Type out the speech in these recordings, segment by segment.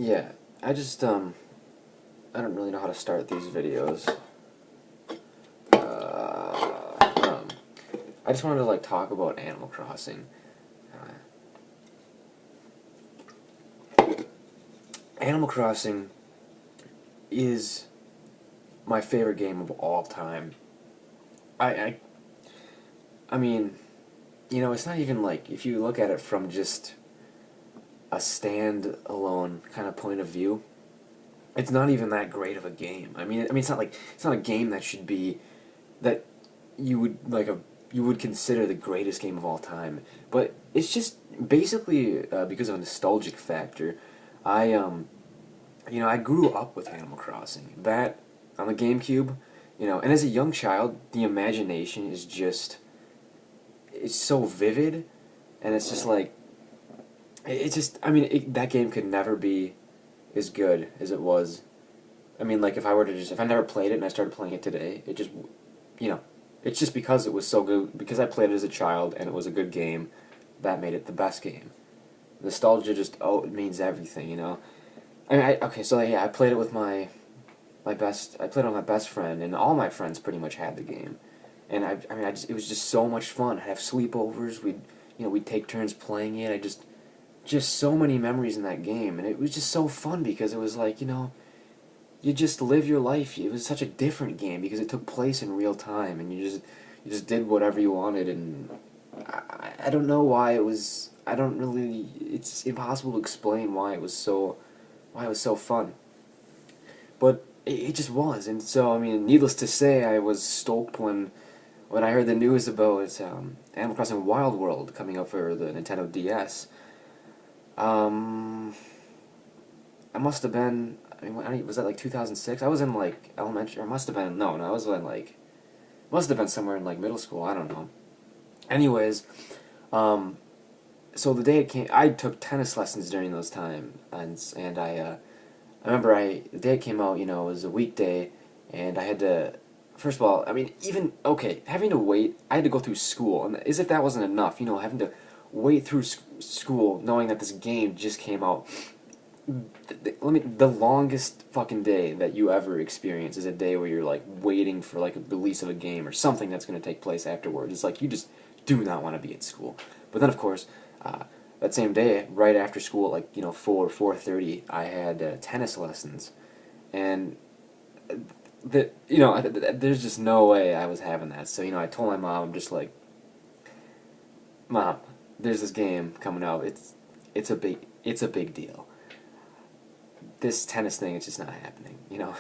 Yeah, I just I don't really know how to start these videos. I just wanted to like talk about Animal Crossing. Animal Crossing is my favorite game of all time. I, I I mean, it's not even like if you look at it from just a stand-alone kind of point of view, it's not even that great of a game. I mean, it's not like it's not a game that should be that you would you would consider the greatest game of all time. But it's just basically because of a nostalgic factor. I I grew up with Animal Crossing. That on the GameCube, and as a young child, the imagination is just it's so vivid, and it's just like it's just that game could never be as good as it was. I mean, like if I never played it and I started playing it today, it just you know, it's just because it was so good, because I played it as a child and it was a good game, that made it the best game. Nostalgia just, it means everything. Okay, so yeah, I played it with I played it with my best friend, and all my friends pretty much had the game. And it was just so much fun. I'd have sleepovers, we'd take turns playing it. Just so many memories in that game, and it was just so fun because it was like, you just live your life. It was such a different game because it took place in real time, and you just did whatever you wanted. And I don't know why it was. I don't really. It's impossible to explain why it was so fun. But it just was, and so I mean, needless to say, I was stoked when I heard the news about Animal Crossing Wild World coming up for the Nintendo DS. Um, I must have been. Was that like 2006? I was in like elementary, or must have been. No, I was in like must have been somewhere in like middle school. I don't know. Anyways, um, so the day it came, I took tennis lessons during those time, and I remember the day it came out. It was a weekday, and I had to. First of all, I mean, even okay, having to wait. I had to go through school, and as if that wasn't enough, having to wait through school, knowing that this game just came out. The longest fucking day that you ever experience is a day where you're like waiting for like a release of a game or something that's going to take place afterwards. It's like you just do not want to be at school. But then of course, that same day, right after school, at like 4:30, I had tennis lessons, and there's just no way I was having that. So I told my mom, I'm just like, Mom, there's this game coming out. It's a big deal. This tennis thing, it's just not happening.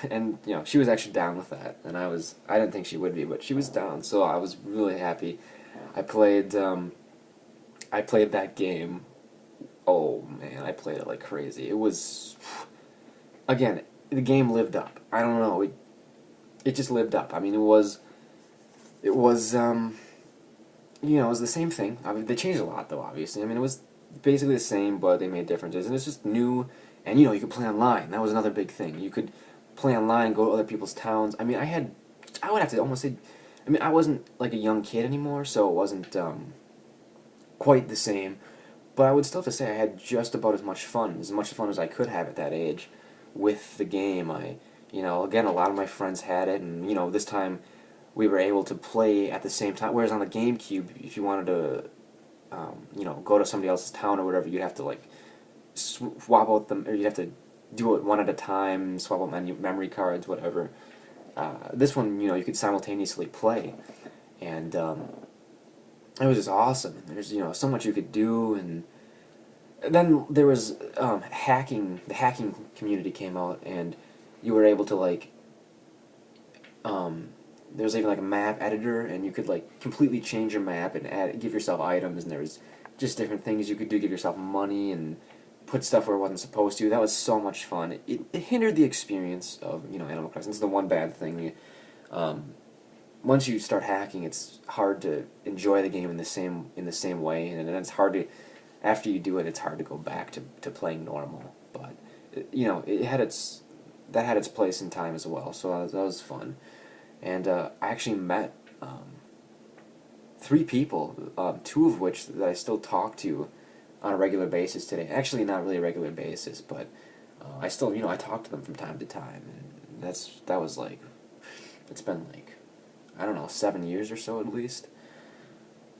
And she was actually down with that, and I didn't think she would be, but she was down, so I was really happy. I played I played that game. Oh man, I played it like crazy. It was, again, the game lived up. I don't know, it just lived up. I mean, it was the same thing. I mean, they changed a lot though, obviously. I mean, it was basically the same, but they made differences, and it's just new. And you could play online. That was another big thing. You could play online, go to other people's towns. I mean, I would have to almost say, I mean, I wasn't like a young kid anymore, so it wasn't quite the same. But I would still have to say I had just about as much fun as I could have at that age with the game. Again, a lot of my friends had it, and this time we were able to play at the same time. Whereas on the GameCube, if you wanted to, go to somebody else's town or whatever, you'd have to like swap out them, or you'd have to do it one at a time, swap out memory cards, whatever. This one, you could simultaneously play, and it was just awesome. There's so much you could do, and then there was hacking. The hacking community came out, and you were able to like there was even like a map editor, and you could like completely change your map and give yourself items, and there was just different things you could do, give yourself money and put stuff where it wasn't supposed to. That was so much fun. It hindered the experience of Animal Crossing. It's the one bad thing. Once you start hacking, it's hard to enjoy the game in the same way, and then it's hard to, after you do it, it's hard to go back to playing normal. But it had its place in time as well. So that was fun, and I actually met three people, two of which that I still talk to on a regular basis today. Actually, not really a regular basis, but I still, I talk to them from time to time, and that was like, it's been like, I don't know, 7 years or so at least.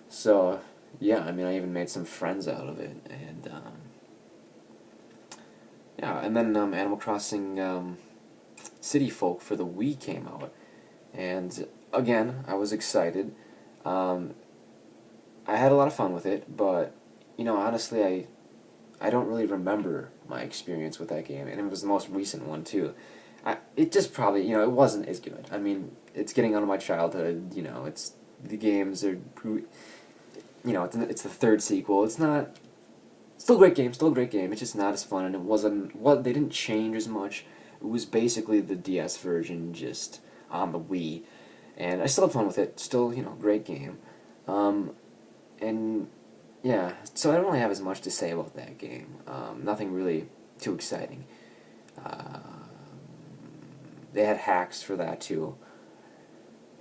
So, yeah, I mean, I even made some friends out of it, and yeah, and then Animal Crossing City Folk for the Wii came out, and again, I was excited. Um, I had a lot of fun with it, but honestly, I don't really remember my experience with that game, and it was the most recent one too. It just probably, it wasn't as good. I mean, it's getting out of my childhood. It's the games are, it's the third sequel. It's not still a great game, still a great game. It's just not as fun, and it wasn't. What they didn't change as much. It was basically the DS version, just on the Wii, and I still had fun with it. Still, great game. Um, and yeah, so I don't really have as much to say about that game. Nothing really too exciting. Uh, they had hacks for that too.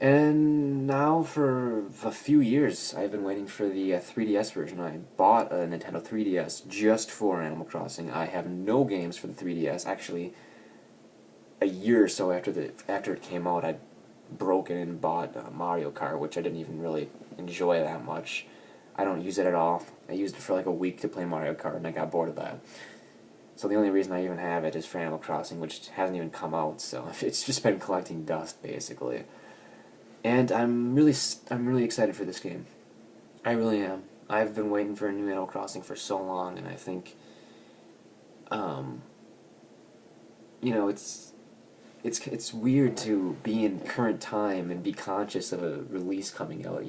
And now for a few years, I've been waiting for the 3DS version. I bought a Nintendo 3DS just for Animal Crossing. I have no games for the 3DS. Actually, a year or so after it came out, I broke it and bought Mario Kart, which I didn't even really enjoy that much. I don't use it at all. I used it for like a week to play Mario Kart, and I got bored of that. So the only reason I even have it is for Animal Crossing, which hasn't even come out. So it's just been collecting dust, basically. And I'm really excited for this game. I really am. I've been waiting for a new Animal Crossing for so long, and I think, um, it's weird to be in current time and be conscious of a release coming out.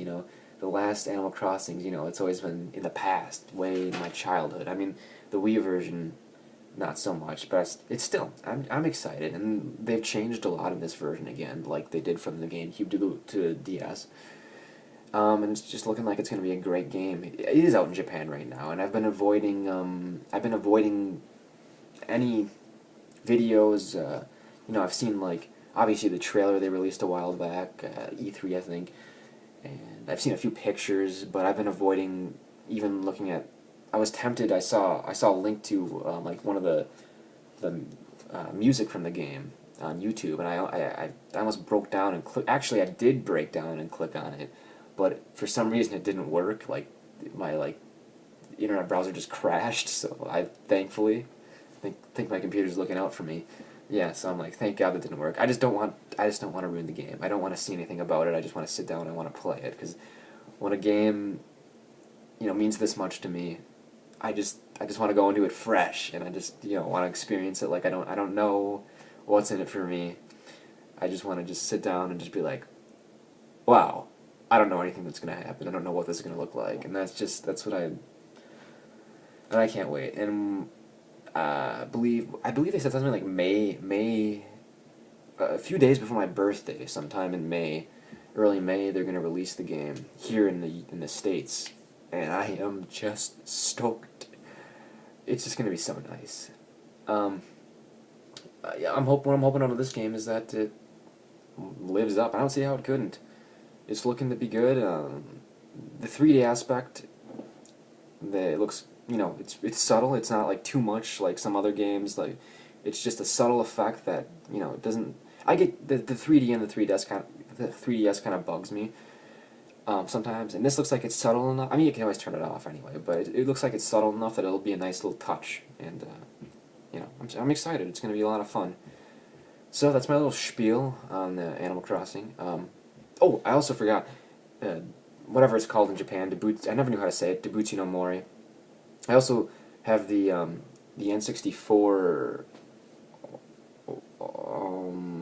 The last Animal Crossings, it's always been in the past, way in my childhood. I mean, the Wii version, not so much, but it's still, I'm excited, and they've changed a lot in this version again, like they did from the GameCube to DS. And it's just looking like it's going to be a great game. It is out in Japan right now, and I've been avoiding any videos. I've seen like obviously the trailer they released a while back, E3 I think, and I've seen a few pictures, but I've been avoiding even looking at. I was tempted. I saw a link to like one of the music from the game on YouTube, and I almost broke down and click. Actually, I did break down and click on it, but for some reason it didn't work. Like my internet browser just crashed. So I thankfully think my computer's looking out for me. Yeah, so I'm like, thank God that didn't work. I just don't want to ruin the game. I don't want to see anything about it. I just want to sit down and I want to play it, because when a game means this much to me, I just want to go into it fresh, and I just want to experience it. Like I don't know what's in it for me. I just want to just sit down and just be like, wow, I don't know anything that's gonna happen. I don't know what this is gonna look like, and that's what I can't wait. And I believe they said something like May, a few days before my birthday, sometime in May, early May, they're gonna release the game here in the States, and I am just stoked. It's just gonna be so nice. Um, yeah, what I'm hoping out of this game is that it lives up. I don't see how it couldn't. It's looking to be good. The 3D aspect, it looks, it's subtle. It's not like too much like some other games. Like, it's just a subtle effect that it doesn't. I get the 3D and the 3DS kind of bugs me sometimes, and this looks like it's subtle enough. I mean, you can always turn it off anyway, but it looks like it's subtle enough that it'll be a nice little touch, and I'm excited. It's going to be a lot of fun. So that's my little spiel on Animal Crossing. Oh, I also forgot, whatever it's called in Japan, I never knew how to say it, Debutsu no Mori. I also have the N64,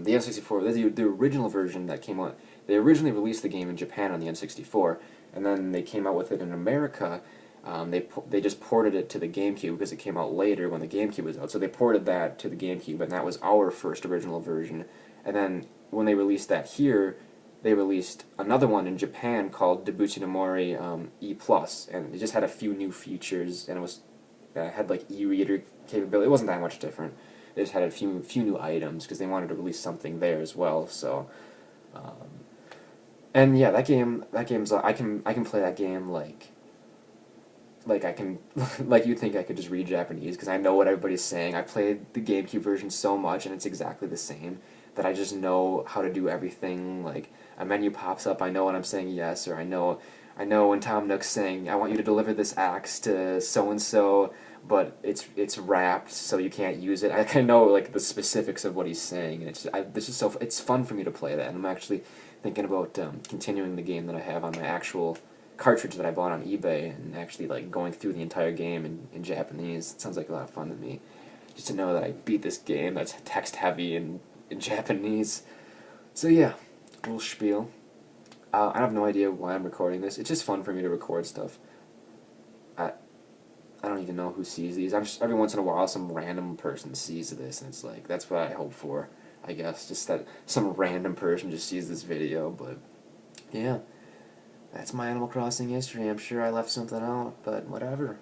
the N64, the original version that came out. They originally released the game in Japan on the N64, and then they came out with it in America. They just ported it to the GameCube because it came out later when the GameCube was out. So they ported that to the GameCube, and that was our first original version. And then when they released that here, they released another one in Japan called Debutsu no Mori E+, and it just had a few new features, and it was had like e-reader capability. It wasn't that much different. They just had a few new items because they wanted to release something there as well. So, and yeah, that game's I can play that game like like I can, like you'd think I could just read Japanese because I know what everybody's saying. I played the GameCube version so much and it's exactly the same that I just know how to do everything. Like a menu pops up, I know when I'm saying yes, or I know when Tom Nook's saying, I want you to deliver this axe to so and so, but it's wrapped so you can't use it. I kind of know like the specifics of what he's saying, and this is so it's fun for me to play that. And I'm actually thinking about continuing the game that I have on my actual cartridge that I bought on eBay and actually like going through the entire game in Japanese. It sounds like a lot of fun to me. Just to know that I beat this game that's text heavy and in Japanese. So yeah, little spiel. I have no idea why I'm recording this. It's just fun for me to record stuff. I I don't even know who sees these. I'm just, every once in a while some random person sees this and it's like that's what I hope for. I guess just that some random person just sees this video, but yeah. That's my Animal Crossing history. I'm sure I left something out, but whatever.